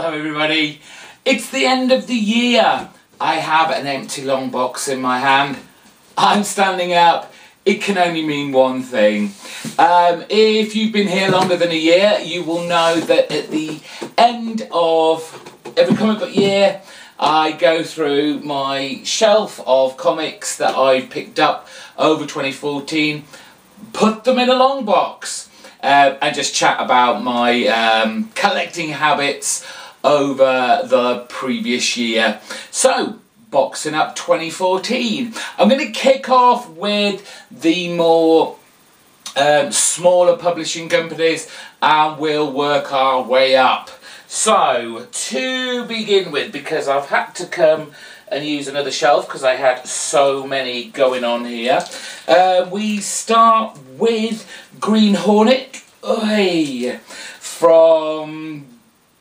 Hello everybody, it's the end of the year. I have an empty long box in my hand. I'm standing up. It can only mean one thing. If you've been here longer than a year, you will know that at the end of every comic book year, I go through my shelf of comics that I've picked up over 2014, put them in a long box, and just chat about my collecting habits over the previous year. So, boxing up 2014. I'm going to kick off with the more smaller publishing companies and we'll work our way up. So, to begin with, because I've had to come and use another shelf because I had so many going on here, we start with Green Hornet from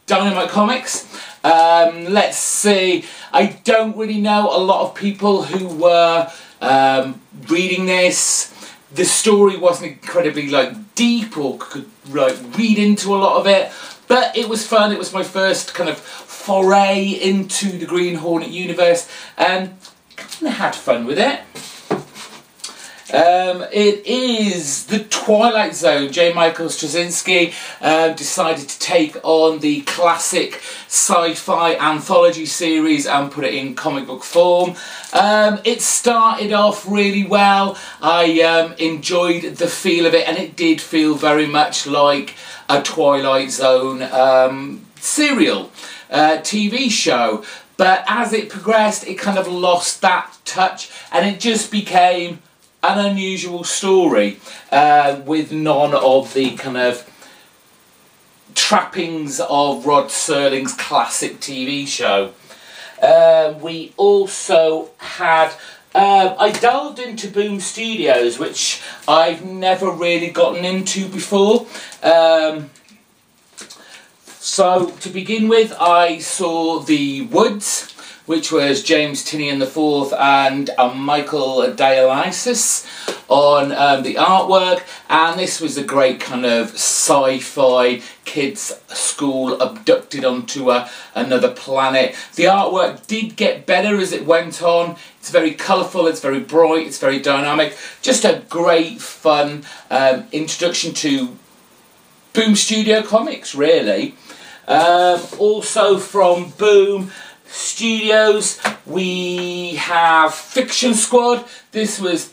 Dynamite Comics. Let's see, I don't really know a lot of people who were reading this. The story wasn't incredibly deep or could read into a lot of it, but it was fun. It was my first kind of foray into the Green Hornet universe and I had fun with it. It is the Twilight Zone. J. Michael Straczynski decided to take on the classic sci-fi anthology series and put it in comic book form. It started off really well. I enjoyed the feel of it, and it did feel very much like a Twilight Zone serial TV show. But as it progressed, it kind of lost that touch, and it just became an unusual story with none of the kind of trappings of Rod Serling's classic TV show. We also had, I delved into Boom Studios, which I've never really gotten into before. So to begin with, I saw The Woods, which was James Tinian IV and Michael Dionysus on the artwork, and this was a great kind of sci-fi kids school abducted onto another planet. The artwork did get better as it went on. It's very colourful, it's very bright, it's very dynamic. Just a great fun introduction to Boom Studio Comics, really. Also from Boom Studios, we have Fiction Squad. This was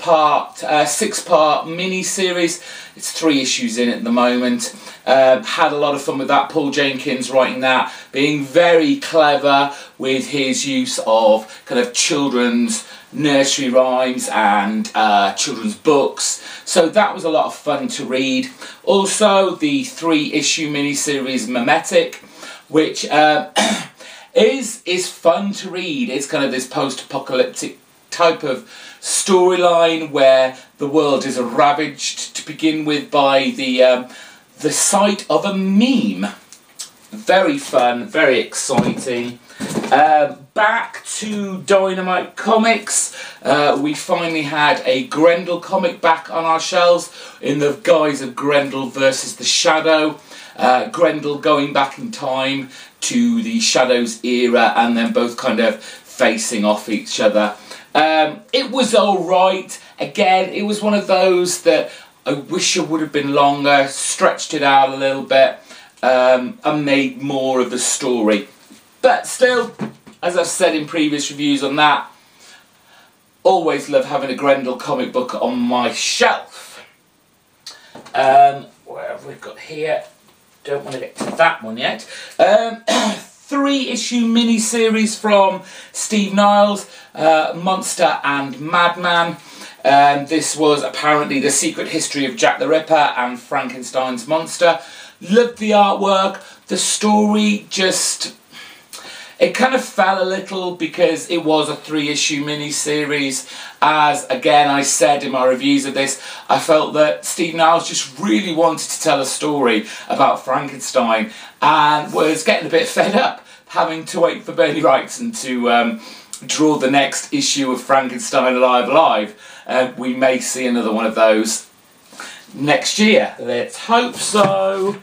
six-part mini-series. It's 3 issues in at the moment. Had a lot of fun with that. Paul Jenkins writing that, being very clever with his use of kind of children's nursery rhymes and children's books. So that was a lot of fun to read. Also, the 3-issue mini-series Memetic, which is fun to read. It's kind of this post-apocalyptic type of storyline where the world is ravaged to begin with by the sight of a meme. Very fun, very exciting. Back to Dynamite Comics, we finally had a Grendel comic back on our shelves in the guise of Grendel versus the Shadow. Grendel going back in time to the Shadow's era and then both kind of facing off each other. It was alright. Again, it was one of those that I wish it would have been longer, stretched it out a little bit, and made more of the story. But still, as I've said in previous reviews on that, always love having a Grendel comic book on my shelf. What have we got here? Don't want to get to that one yet. 3-issue mini-series from Steve Niles, Monster and Madman. This was apparently the secret history of Jack the Ripper and Frankenstein's monster. Loved the artwork. The story just, it kind of fell a little because it was a 3-issue mini-series. As, again, I said in my reviews of this, I felt that Steve Niles just really wanted to tell a story about Frankenstein and was getting a bit fed up having to wait for Bernie Wrightson to draw the next issue of Frankenstein Alive. We may see another one of those next year. Let's hope so.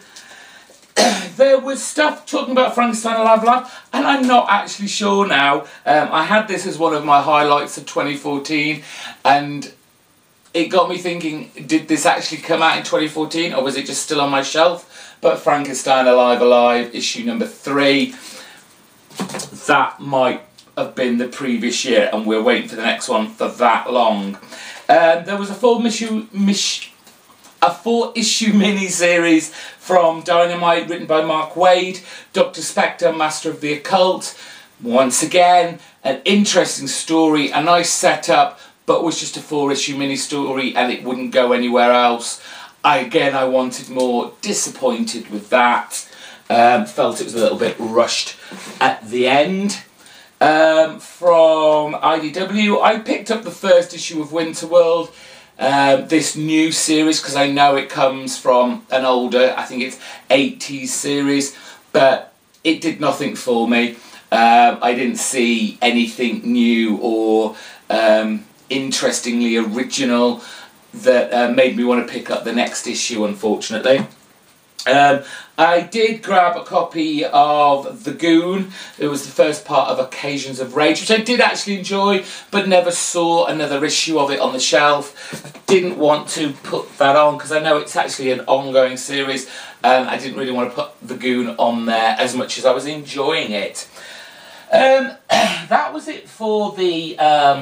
there was stuff talking about Frankenstein Alive, and I'm not actually sure now. I had this as one of my highlights of 2014, and it got me thinking, did this actually come out in 2014, or was it just still on my shelf? But Frankenstein Alive, issue number 3, that might have been the previous year, and we're waiting for the next one for that long. There was a 4-issue mini-series from Dynamite, written by Mark Waid, Dr. Spectre, Master of the Occult. Once again, an interesting story, a nice setup, but was just a 4-issue mini-story and it wouldn't go anywhere else. I wanted more, disappointed with that. Felt it was a little bit rushed at the end. From IDW, I picked up the first issue of Winterworld, this new series, because I know it comes from an older, I think it's 80s series, but it did nothing for me. I didn't see anything new or interestingly original that made me want to pick up the next issue, unfortunately. I did grab a copy of The Goon. It was the first part of Occasions of Rage, which I did actually enjoy, but never saw another issue of it on the shelf. Didn't want to put that on because I know it's actually an ongoing series, and I didn't really want to put The Goon on there as much as I was enjoying it. That was it for the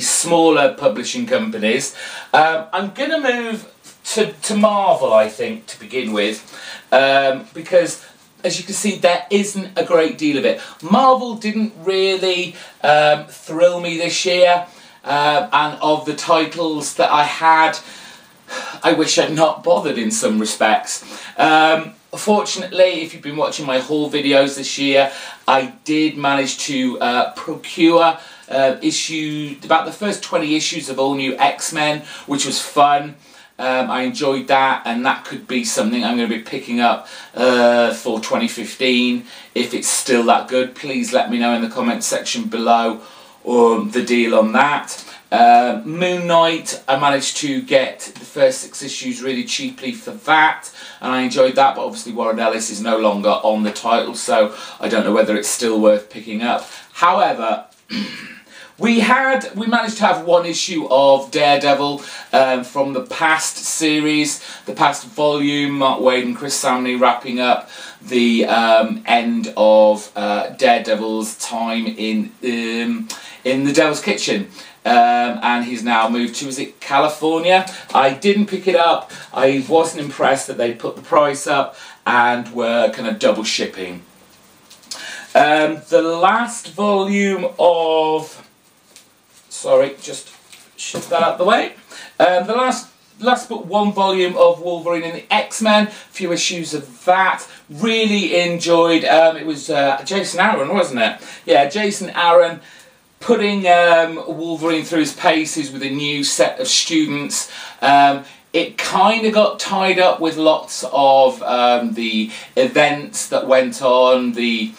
smaller publishing companies. I'm going to move to Marvel, I think, to begin with, because as you can see there isn't a great deal of it. Marvel didn't really thrill me this year, and of the titles that I had, I wish I'd not bothered in some respects. Fortunately, if you've been watching my haul videos this year, I did manage to procure about the first 20 issues of All New X-Men, which was fun. I enjoyed that, and that could be something I'm going to be picking up for 2015. If it's still that good, please let me know in the comments section below the deal on that. Moon Knight, I managed to get the first 6 issues really cheaply for that, and I enjoyed that, but obviously Warren Ellis is no longer on the title, so I don't know whether it's still worth picking up. However, we managed to have 1 issue of Daredevil from the past series, the past volume, Mark Waid and Chris Samney wrapping up the end of Daredevil's time in the Devil's Kitchen. And he's now moved to, is it California? I didn't pick it up. I wasn't impressed that they put the price up and were kind of double shipping. The last volume of... Sorry, just shift that out of the way. The last but 1 volume of Wolverine and the X-Men, few issues of that. Really enjoyed. It was Jason Aaron, wasn't it? Yeah, Jason Aaron putting Wolverine through his paces with a new set of students. It kind of got tied up with lots of the events that went on, the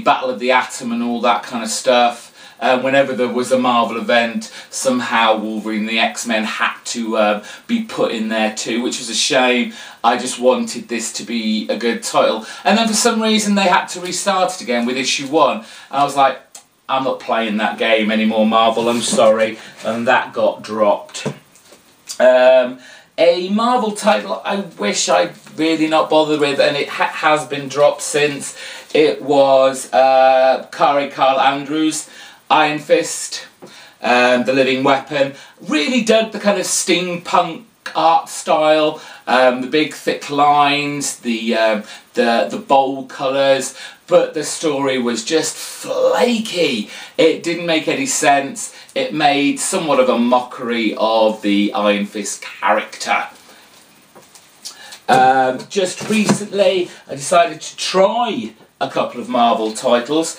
Battle of the Atom and all that kind of stuff. Whenever there was a Marvel event, somehow Wolverine and the X-Men had to be put in there too, which was a shame. I just wanted this to be a good title. And then for some reason they had to restart it again with issue 1. And I was like, I'm not playing that game anymore, Marvel, I'm sorry. And that got dropped. A Marvel title I wish I'd really not bothered with, and it has been dropped since. It was Carl Andrews' Iron Fist, The Living Weapon. Really dug the kind of steampunk art style, the big thick lines, the bold colours, but the story was just flaky. It didn't make any sense. It made somewhat of a mockery of the Iron Fist character. Just recently I decided to try a couple of Marvel titles.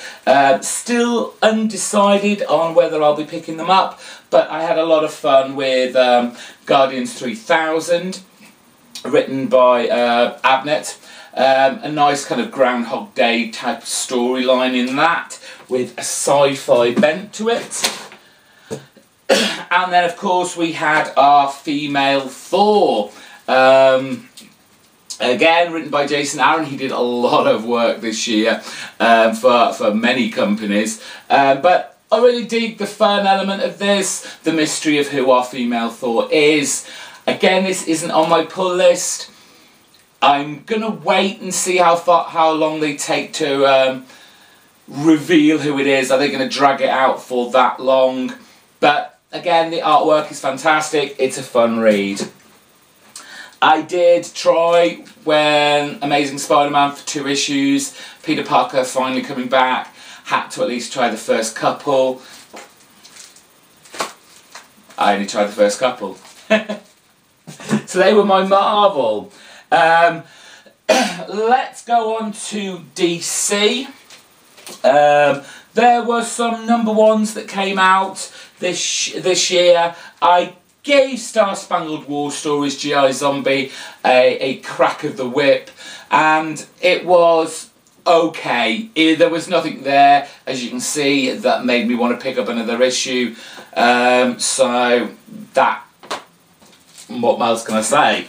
Still undecided on whether I'll be picking them up, but I had a lot of fun with Guardians 3000, written by Abnett. A nice kind of Groundhog Day type of storyline in that, with a sci-fi bent to it. And then of course we had our female Thor. Again, written by Jason Aaron. He did a lot of work this year for many companies. But I really dig the fun element of this, the mystery of who our female Thor is. Again, this isn't on my pull list. I'm going to wait and see how long they take to reveal who it is. Are they going to drag it out for that long? But again, the artwork is fantastic. It's a fun read. I did try when Amazing Spider-Man for 2 issues, Peter Parker finally coming back, had to at least try the first couple. I only tried the first couple. So they were my Marvel. Let's go on to DC. There were some #1s that came out this year. I gave Star Spangled War Stories G.I. Zombie a crack of the whip, and it was okay. There was nothing there, as you can see, that made me want to pick up another issue. So that, what else can I say?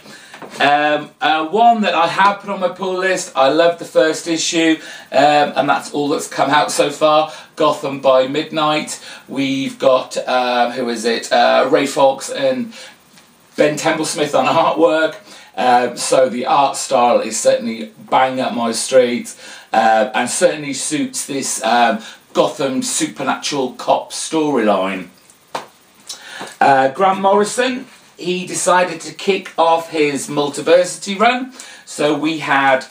One that I have put on my pull list, I love the first issue, and that's all that's come out so far, Gotham by Midnight. We've got, who is it, Ray Fawkes and Ben Templesmith on artwork, so the art style is certainly bang up my street, and certainly suits this Gotham supernatural cop storyline. Grant Morrison, he decided to kick off his Multiversity run, so we had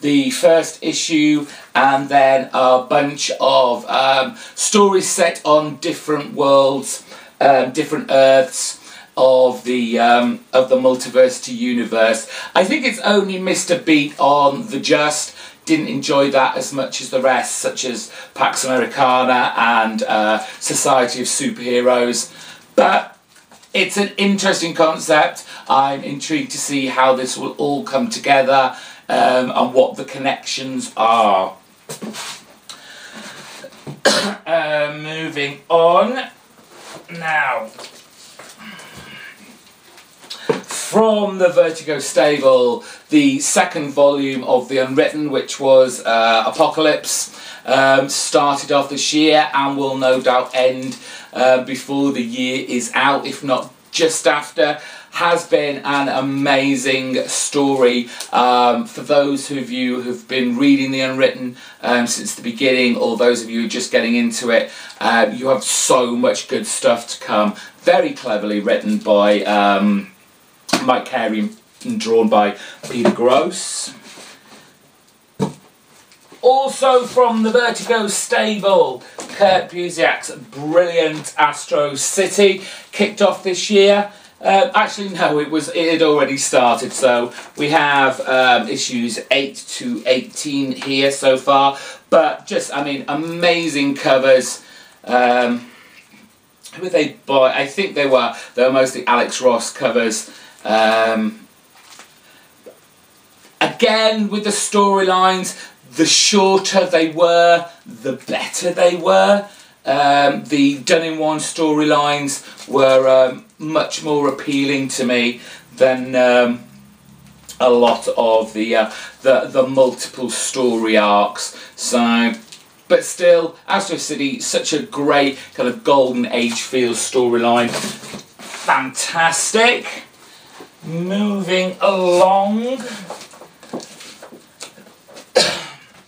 the first issue and then a bunch of stories set on different worlds, different Earths of the Multiversity universe. I think it's only missed a beat on The Just. Didn't enjoy that as much as the rest, such as Pax Americana and Society of Superheroes, but it's an interesting concept. I'm intrigued to see how this will all come together and what the connections are. Moving on now. From the Vertigo stable, the second volume of The Unwritten, which was Apocalypse, started off this year and will no doubt end before the year is out, if not just after. Has been an amazing story. For those of you who've been reading The Unwritten since the beginning, or those of you just getting into it, you have so much good stuff to come. Very cleverly written by Mike Carey and drawn by Peter Gross. Also from the Vertigo stable, Kurt Busiek's brilliant Astro City kicked off this year. Actually, no, it had already started. So we have issues 8 to 18 here so far. But just, I mean, amazing covers. Who were they by? I think they were mostly Alex Ross covers. Again, with the storylines, the shorter they were, the better they were. The done-in-one storylines were much more appealing to me than a lot of the multiple story arcs. So, but still, Astro City, such a great kind of golden age feel storyline. Fantastic. Moving along.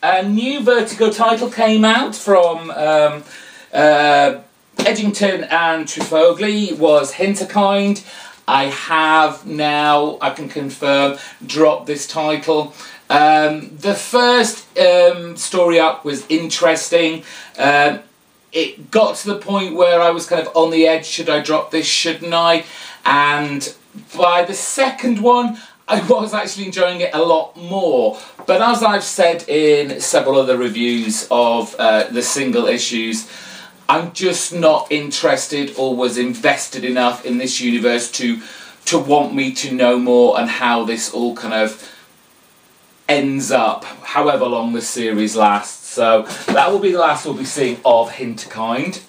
A new Vertigo title came out from Edgington and Trifogli, was Hinterkind. I have now, I can confirm, dropped this title. The first story up was interesting. It got to the point where I was kind of on the edge, should I drop this, shouldn't I? And by the second one, I was actually enjoying it a lot more. But as I've said in several other reviews of the single issues, I'm just not interested or was invested enough in this universe to want me to know more and how this all kind of ends up, however long the series lasts. So that will be the last we'll be seeing of Hinterkind.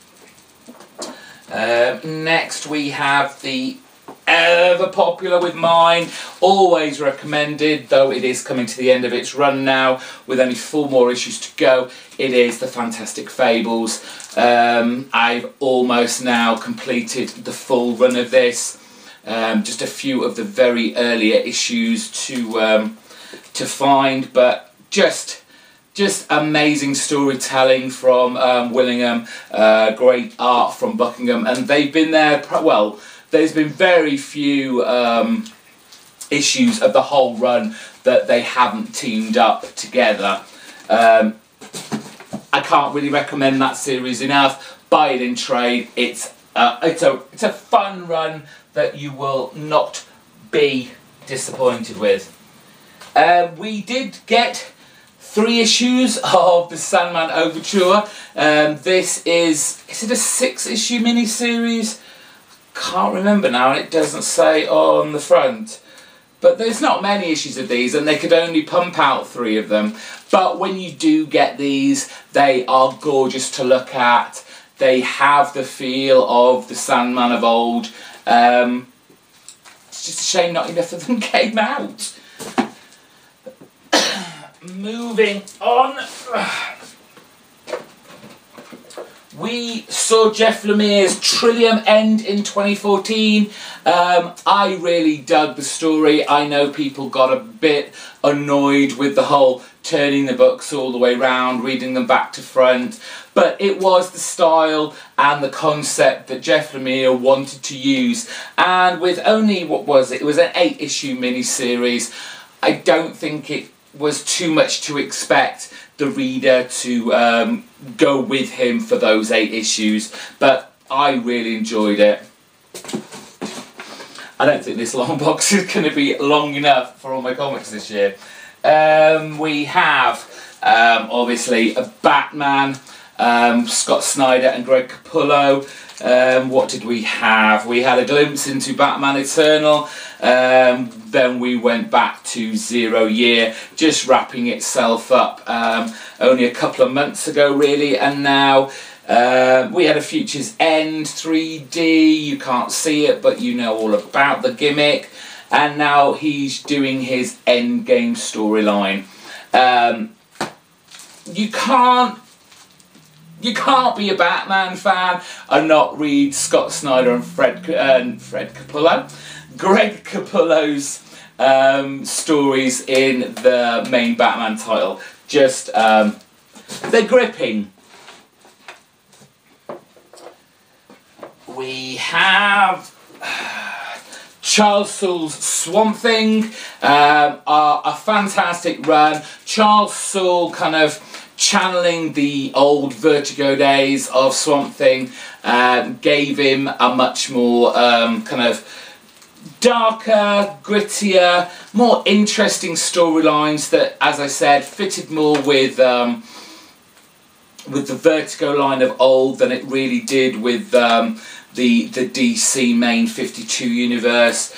Next we have the ever popular with mine, always recommended, though it is coming to the end of its run now with only 4 more issues to go. It is The Fantastic Fables. I've almost now completed the full run of this. Just a few of the very earlier issues to find, but just amazing storytelling from Willingham, great art from Buckingham, and they've been there, well, there's been very few issues of the whole run that they haven't teamed up together. I can't really recommend that series enough. Buy it in trade. It's a fun run that you will not be disappointed with. We did get 3 issues of the Sandman Overture. This is it a 6-issue mini-series? Can't remember now, and it doesn't say on the front. But there's not many issues of these, and they could only pump out 3 of them. But when you do get these, they are gorgeous to look at. They have the feel of the Sandman of old. It's just a shame not enough of them came out. Moving on. We saw Jeff Lemire's Trillium end in 2014. I really dug the story. I know people got a bit annoyed with the whole turning the books all the way round, reading them back to front, but it was the style and the concept that Jeff Lemire wanted to use, and with only, what was it? It was an 8-issue mini-series. I don't think it was too much to expect the reader to go with him for those 8 issues, but I really enjoyed it. I don't think this long box is going to be long enough for all my comics this year. We have obviously a Batman, Scott Snyder and Greg Capullo. What did we have? We had a glimpse into Batman Eternal. Then we went back to 0 Year, just wrapping itself up only a couple of months ago really, and now we had a Future's End 3D. You can't see it, but you know all about the gimmick, and now he's doing his Endgame storyline. You can't be a Batman fan and not read Scott Snyder and Greg Capullo's stories in the main Batman title. Just, they're gripping. We have Charles Soule's Swamp Thing, a fantastic run. Charles Soule kind of channeling the old Vertigo days of Swamp Thing, gave him a much more kind of darker, grittier, more interesting storylines that, as I said, fitted more with the Vertigo line of old than it really did with the DC main 52 universe.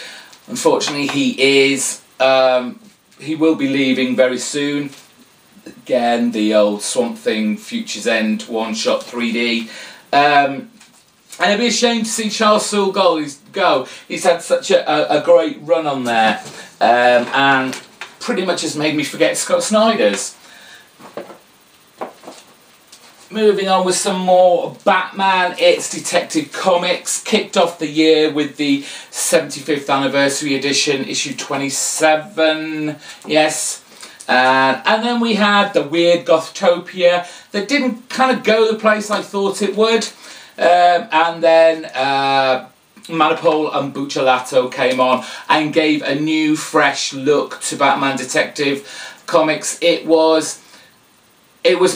Unfortunately, he will be leaving very soon. Again, the old Swamp Thing Future's End one-shot 3D. And it'd be a shame to see Charles Soule go. He's had such a great run on there, and pretty much has made me forget Scott Snyder's. Moving on with some more Batman, it's Detective Comics. Kicked off the year with the 75th anniversary edition, issue 27, yes. And then we had the weird Gothtopia that didn't kind of go the place I thought it would. And then Manipul and Buccellati came on and gave a new, fresh look to Batman Detective Comics. It was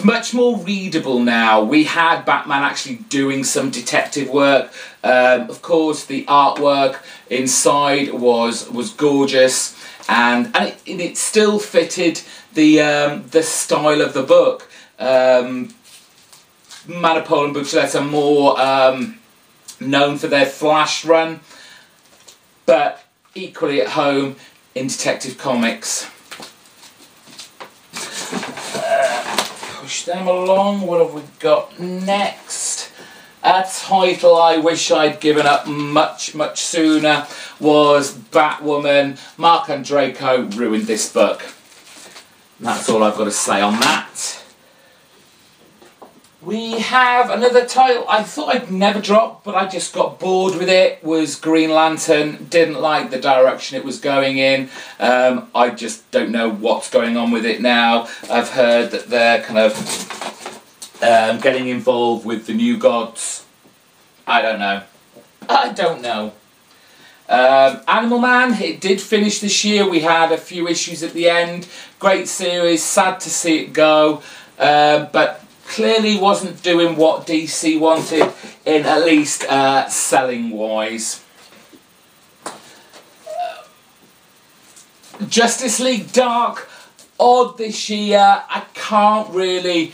much more readable now. We had Batman actually doing some detective work. Of course, the artwork inside was gorgeous, and it still fitted the style of the book. Manipul and Buccellati are more known for their Flash run, but equally at home in Detective Comics. Push them along. What have we got next? A title I wish I'd given up much sooner was Batwoman. Mark Andreyko ruined this book. And that's all I've got to say on that. We have another title I thought I'd never drop, but I just got bored with it, was Green Lantern. Didn't like the direction it was going in. I just don't know what's going on with it now. I've heard that they're kind of getting involved with the New Gods. I don't know. Animal Man, it did finish this year. We had a few issues at the end. Great series, sad to see it go. But clearly wasn't doing what DC wanted in at least selling wise. Justice League Dark, odd this year. I can't really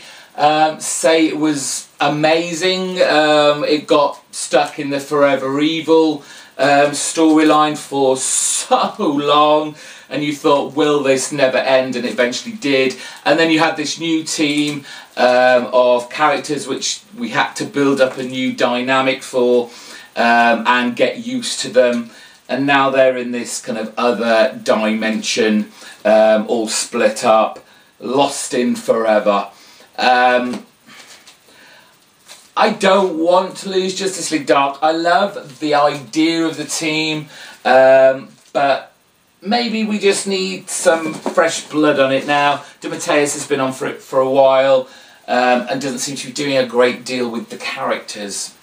say it was amazing. It got stuck in the Forever Evil storyline for so long, and you thought, will this never end? And it eventually did. And then you had this new team of characters which we had to build up a new dynamic for and get used to them. And now they're in this kind of other dimension, all split up, lost in forever. I don't want to lose Justice League Dark. I love the idea of the team, but maybe we just need some fresh blood on it now. DeMatteis has been on for it for a while and doesn't seem to be doing a great deal with the characters.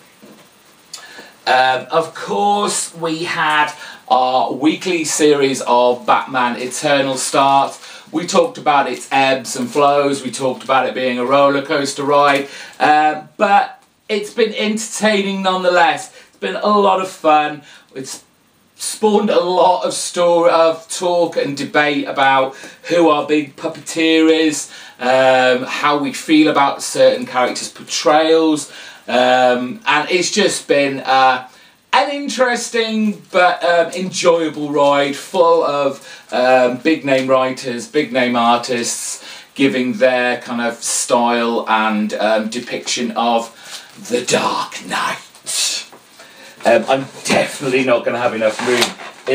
Of course, we had our weekly series of Batman Eternal start. We talked about its ebbs and flows. We talked about it being a roller coaster ride, but it's been entertaining nonetheless. It's been a lot of fun. It's spawned a lot of talk and debate about who our big puppeteer is, how we feel about certain characters' portrayals, and it's just been an interesting but enjoyable ride, full of big name writers, big name artists giving their kind of style and depiction of the Dark Knight. I'm definitely not going to have enough room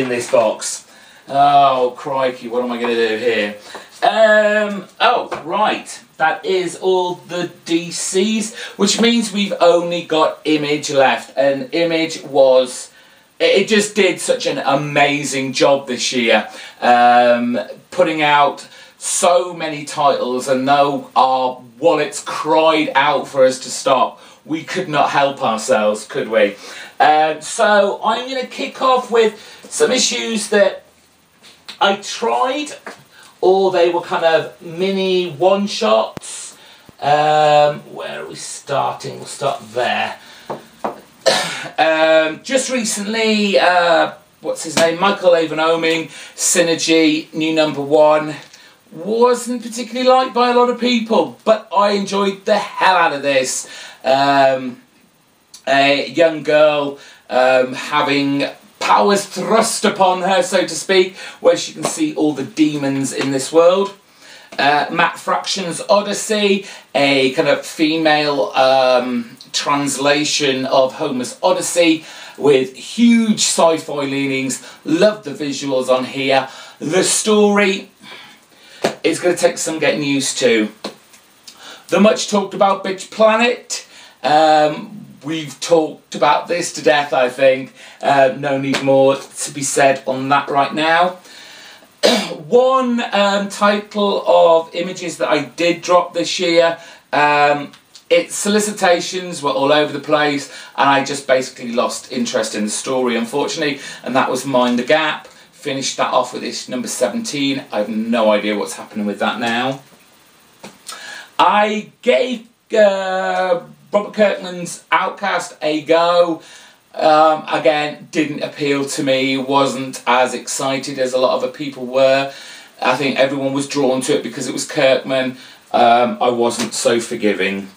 in this box. Oh, crikey, what am I going to do here? Oh, right. That is all the DCs, which means we've only got Image left. And Image was... It just did such an amazing job this year, putting out so many titles, and though our wallets cried out for us to stop, we could not help ourselves, could we? So I'm going to kick off with some issues that I tried, or they were kind of mini one-shots. Where are we starting? We'll start there. Just recently, what's his name? Michael Avon-Oeming, Synergy, new #1. Wasn't particularly liked by a lot of people, but I enjoyed the hell out of this. A young girl having powers thrust upon her, so to speak, where she can see all the demons in this world. Matt Fraction's Odyssey, a kind of female translation of Homer's Odyssey with huge sci-fi leanings. Love the visuals on here. The story is going to take some getting used to. The much talked about Bitch Planet. We've talked about this to death, I think. No need more to be said on that right now. One title of Images that I did drop this year, its solicitations were all over the place, and I just basically lost interest in the story, unfortunately, and that was Mind the Gap. Finished that off with issue number 17. I have no idea what's happening with that now. I gave Robert Kirkman's Outcast a go. Again, didn't appeal to me, wasn't as excited as a lot of other people were. I think everyone was drawn to it because it was Kirkman. I wasn't so forgiving.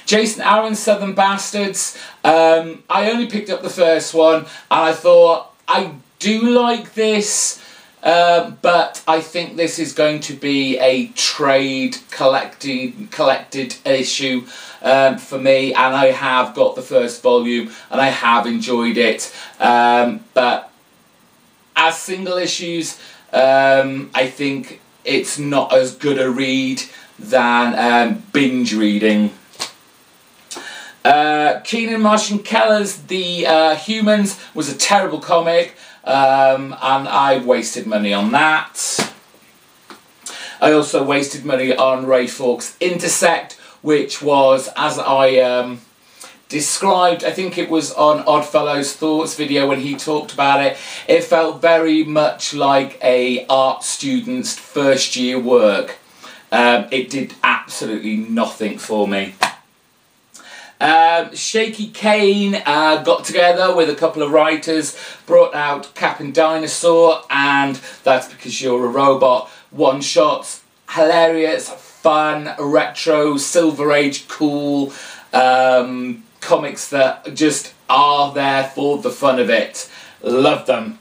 Jason Aaron's Southern Bastards. I only picked up the first one, and I thought, I do like this. but I think this is going to be a trade collected issue for me, and I have got the first volume and I have enjoyed it, but as single issues I think it's not as good a read than binge reading. Keenan Martian Keller's The Humans was a terrible comic, and I wasted money on that. I also wasted money on Ray Fawkes' Intersect, which was, as I described, I think it was on Oddfellow's Thoughts video when he talked about it, it felt very much like a art student's first year work. It did absolutely nothing for me. Shaky Kane got together with a couple of writers, brought out Captain Dinosaur and That's Because You're a Robot one-shots. Hilarious, fun, retro, Silver Age cool comics that just are there for the fun of it. Love them.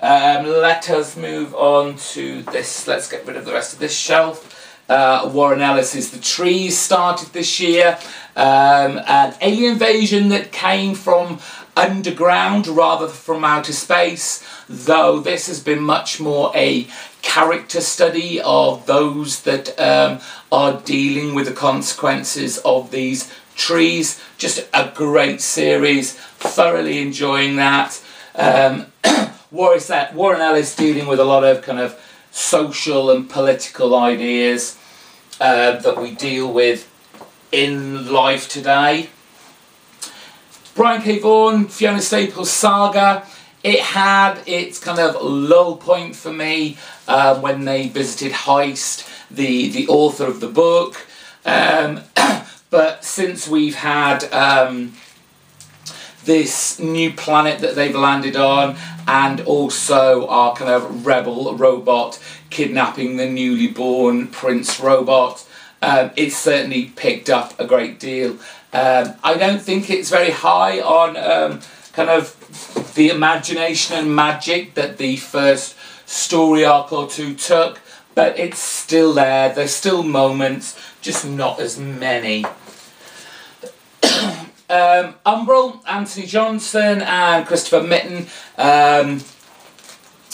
Let us move on to this. Let's get rid of the rest of this shelf. Warren Ellis's The Trees started this year. An alien invasion that came from underground rather than from outer space, though this has been much more a character study of those that are dealing with the consequences of these trees. Just a great series, thoroughly enjoying that. Warren Ellis dealing with a lot of kind of social and political ideas that we deal with in life today. Brian K. Vaughan, Fiona Staples' Saga. It had its kind of lull point for me when they visited Heist, the author of the book. But since we've had this new planet that they've landed on, and also our kind of rebel robot kidnapping the newly born Prince robot, it's certainly picked up a great deal. I don't think it's very high on kind of the imagination and magic that the first story arc or two took, but it's still there. There's still moments, just not as many. Umbral, Anthony Johnson and Christopher Mitten.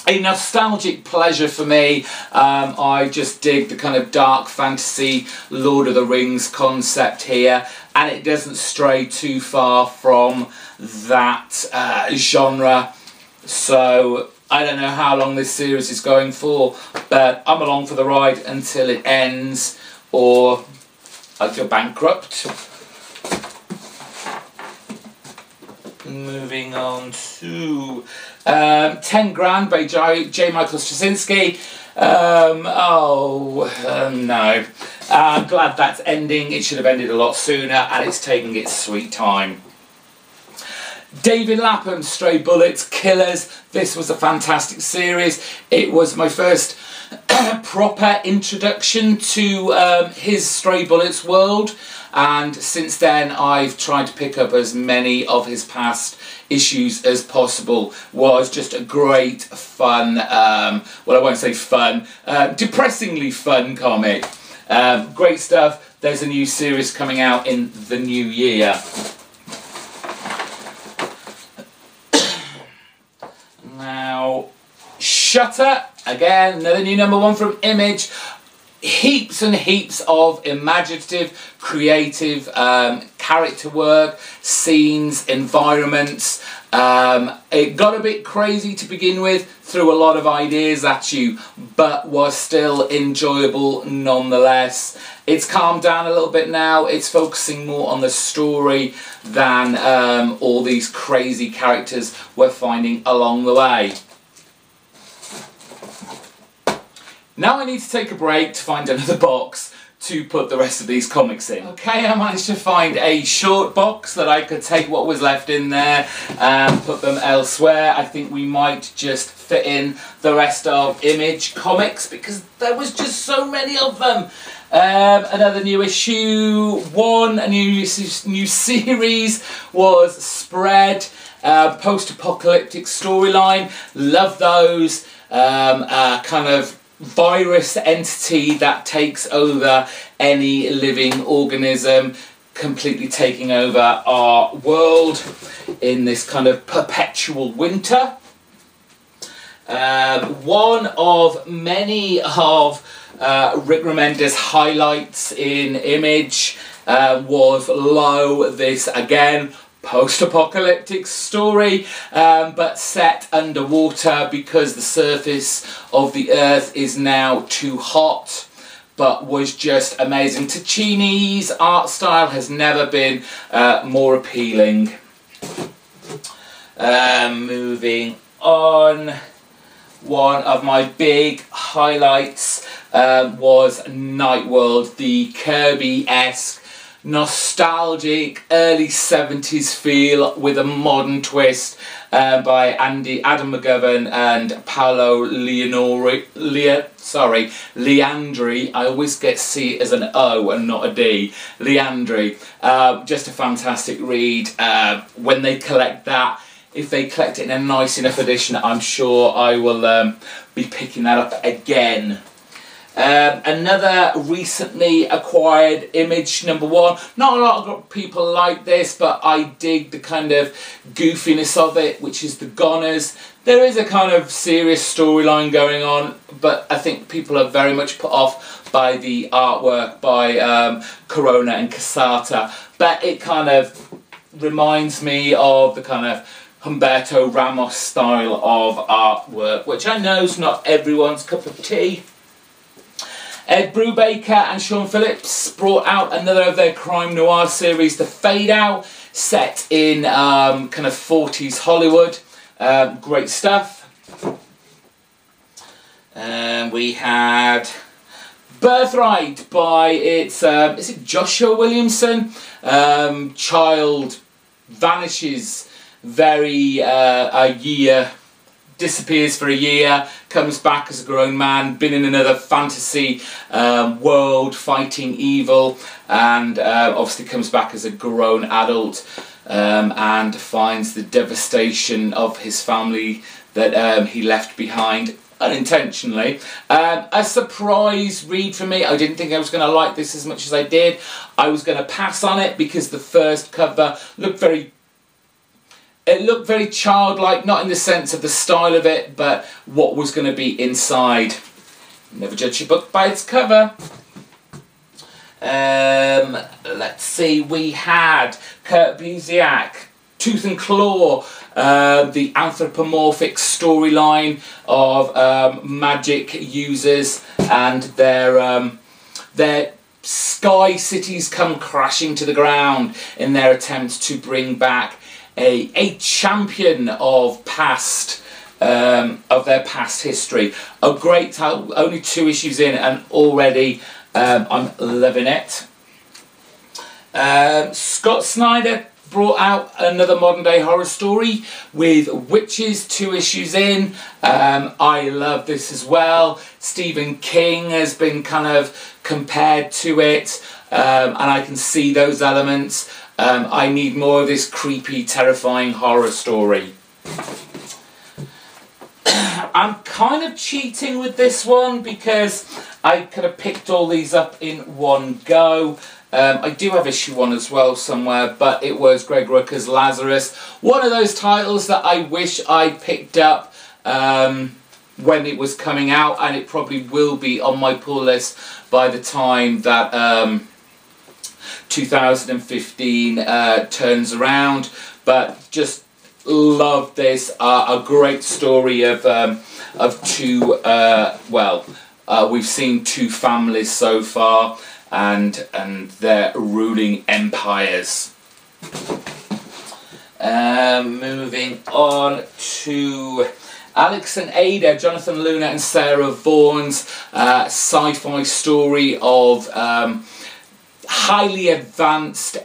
A nostalgic pleasure for me. I just dig the kind of dark fantasy Lord of the Rings concept here, and it doesn't stray too far from that genre. So I don't know how long this series is going for, but I'm along for the ride until it ends or I go bankrupt. Moving on to 10 Grand by J. Michael Straczynski. No. I'm glad that's ending. It should have ended a lot sooner, and it's taking its sweet time. David Lapham's Stray Bullets Killers. This was a fantastic series. It was my first proper introduction to his Stray Bullets world, and since then I've tried to pick up as many of his past issues as possible. Was just a great fun, well, I won't say fun, depressingly fun comic. Great stuff. There's a new series coming out in the new year. Now, Shutter, again, another new #1 from Image. Heaps and heaps of imaginative, creative character work, scenes, environments. It got a bit crazy to begin with, threw a lot of ideas at you, but was still enjoyable nonetheless. It's calmed down a little bit now. It's focusing more on the story than all these crazy characters we're finding along the way. Now I need to take a break to find another box to put the rest of these comics in. Okay, I managed to find a short box that I could take what was left in there and put them elsewhere. I think we might just fit in the rest of Image comics because there was just so many of them. Another new issue, a new series was Spread. post-apocalyptic storyline. Love those. Kind of virus entity that takes over any living organism, completely taking over our world in this kind of perpetual winter. One of many of Rick Remender's highlights in Image was Low, this again post-apocalyptic story, but set underwater because the surface of the earth is now too hot, but was just amazing. Ticini's art style has never been more appealing. Moving on, one of my big highlights was Night World, the Kirby-esque, nostalgic early 70s feel with a modern twist by Adam McGovern and Paolo Leandri. I always get C as an O and not a D. Leandri. Just a fantastic read. When they collect that, if they collect it in a nice enough edition, I'm sure I will be picking that up again. Another recently acquired Image #1. Not a lot of people like this, but I dig the kind of goofiness of it, which is The Goners. There is a kind of serious storyline going on, but I think people are very much put off by the artwork by Corona and Casata. But it kind of reminds me of the kind of Humberto Ramos style of artwork, which I know is not everyone's cup of tea. Ed Brubaker and Sean Phillips brought out another of their crime noir series, The Fade Out, set in kind of 40s Hollywood. Great stuff. We had Birthright by is it Joshua Williamson? Child vanishes disappears for a year, comes back as a grown man, been in another fantasy world fighting evil, and obviously comes back as a grown adult and finds the devastation of his family that he left behind unintentionally. A surprise read for me. I didn't think I was going to like this as much as I did. I was going to pass on it because the first cover looked very childlike, not in the sense of the style of it, but what was going to be inside. Never judge your book by its cover. Let's see, we had Kurt Busiek, Tooth and Claw, the anthropomorphic storyline of magic users and their sky cities come crashing to the ground in their attempts to bring back a champion of their past history. A great title, only 2 issues in, and already I'm loving it. Scott Snyder brought out another modern day horror story with Witches, 2 issues in. I love this as well. Stephen King has been kind of compared to it, and I can see those elements. I need more of this creepy, terrifying horror story. I'm kind of cheating with this one because I could have picked all these up in one go. I do have issue 1 as well somewhere, but it was Greg Rucka's Lazarus. One of those titles that I wish I picked up when it was coming out, and it probably will be on my pull list by the time that 2015 turns around. But just love this. A great story of 2 we've seen 2 families so far and their ruling empires. Moving on to Alex and Ada, Jonathan Luna and Sarah Vaughan's sci-fi story of highly advanced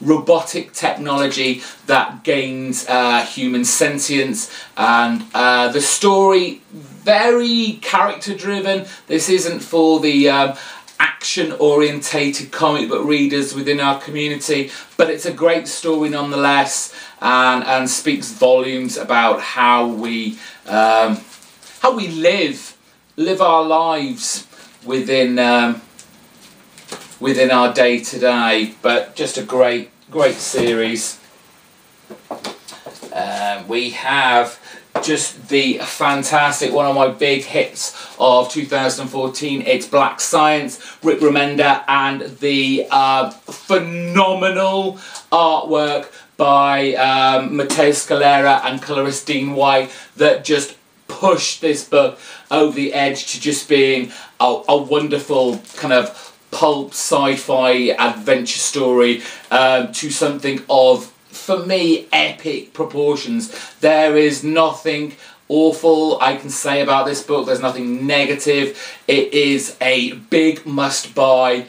robotic technology that gains human sentience, and the story very character driven. This isn't for the action-orientated comic book readers within our community, but it's a great story nonetheless, and speaks volumes about how we live our lives within our day-to-day. But just a great series. We have just the fantastic, one of my big hits of 2014, it's Black Science, Rick Remender, and the phenomenal artwork by Matteo Scalera and colorist Dean White that just pushed this book over the edge to just being a wonderful kind of pulp sci-fi adventure story, to something of, for me, epic proportions. There is nothing awful I can say about this book. There's nothing negative. It is a big must-buy.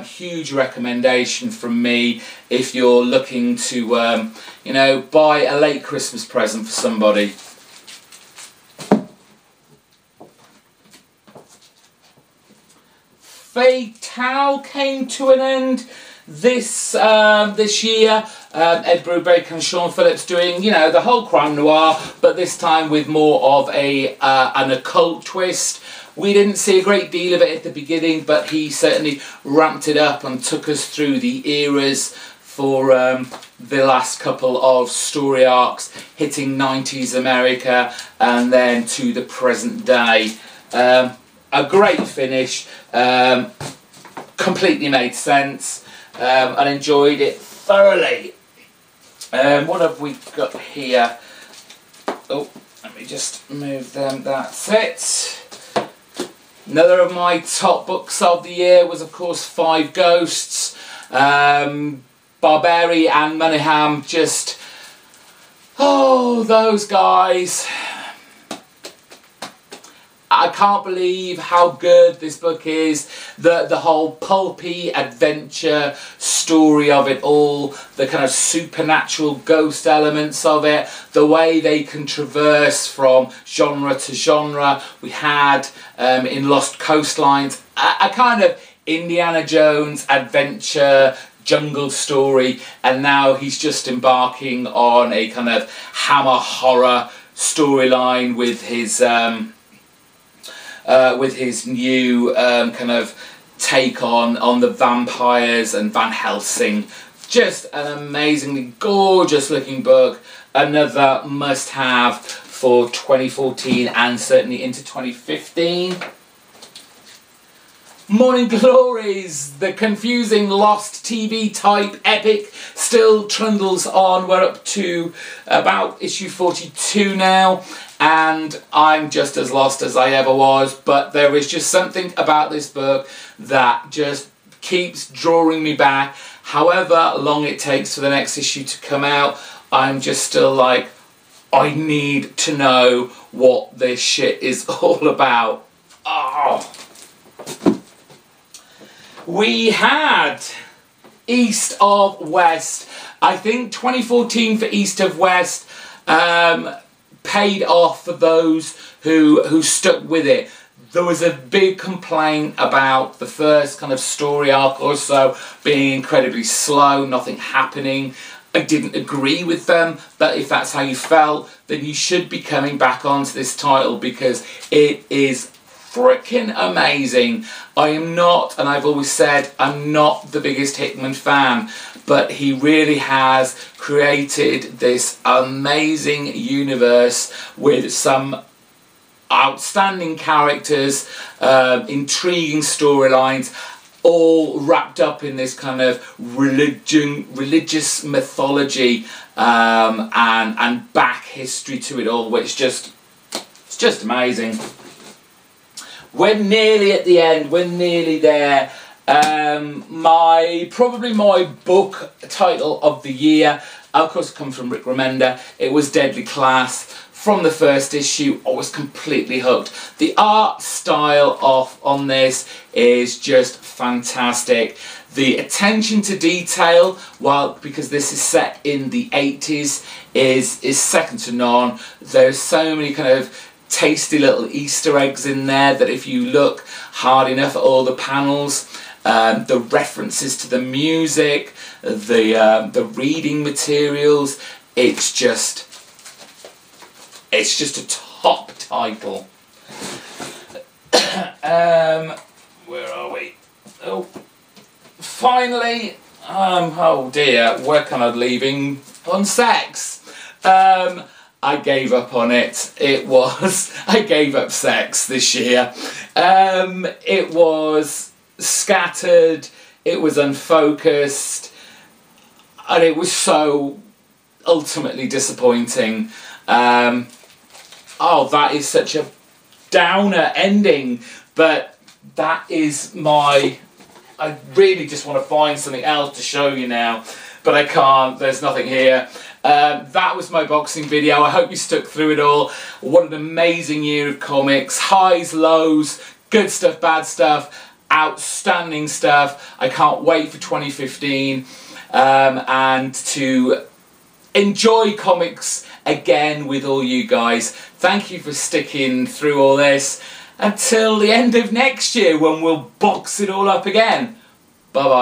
Huge recommendation from me if you're looking to, you know, buy a late Christmas present for somebody. Fatale came to an end this year. Ed Brubaker and Sean Phillips doing, you know, the whole crime noir, but this time with more of an occult twist. We didn't see a great deal of it at the beginning, but he certainly ramped it up and took us through the eras for the last couple of story arcs, hitting 90s America and then to the present day. A great finish, completely made sense, and enjoyed it thoroughly. What have we got here? Oh, let me just move them, that's it. Another of my top books of the year was, of course, Five Ghosts. Barberi and Monaghan, just, oh, those guys. I can't believe how good this book is. The whole pulpy adventure story of it all, the kind of supernatural ghost elements of it, the way they can traverse from genre to genre. We had in Lost Coastlines a kind of Indiana Jones adventure jungle story, and now he's just embarking on a kind of Hammer horror storyline with his new kind of take on the vampires and Van Helsing. Just an amazingly gorgeous looking book. Another must-have for 2014 and certainly into 2015. Morning Glories, the confusing Lost TV type epic, still trundles on. We're up to about issue 42 now, and I'm just as lost as I ever was, but there is just something about this book that just keeps drawing me back. However long it takes for the next issue to come out, I'm just still like, I need to know what this shit is all about. Oh. We had East of West. I think 2014 for East of West paid off for those who stuck with it. There was a big complaint about the first kind of story arc or so being incredibly slow, nothing happening. I didn't agree with them, but if that's how you felt, then you should be coming back onto this title because it is freaking amazing. I am not, and I've always said, I'm not the biggest Hickman fan, but he really has created this amazing universe with some outstanding characters, intriguing storylines, all wrapped up in this kind of religious mythology, and back history to it all, which it's just amazing. We're nearly at the end, we're nearly there. Probably my book title of the year, of course, comes from Rick Remender. It was Deadly Class. From the first issue, I was completely hooked. The art style on this is just fantastic. The attention to detail, because this is set in the 80s, is second to none. There's so many kind of tasty little Easter eggs in there that if you look hard enough at all the panels, the references to the music, the reading materials, it's just a top title. Where are we? Oh, finally, oh dear, where can I leaving on sex? I gave up on it. I gave up sex this year. It was scattered, it was unfocused, and it was so ultimately disappointing. Oh, that is such a downer ending, but that is I really just want to find something else to show you now, but I can't, there's nothing here. That was my boxing video. I hope you stuck through it all. What an amazing year of comics. Highs, lows, good stuff, bad stuff, outstanding stuff. I can't wait for 2015 and to enjoy comics again with all you guys. Thank you for sticking through all this until the end of next year when we'll box it all up again. Bye bye.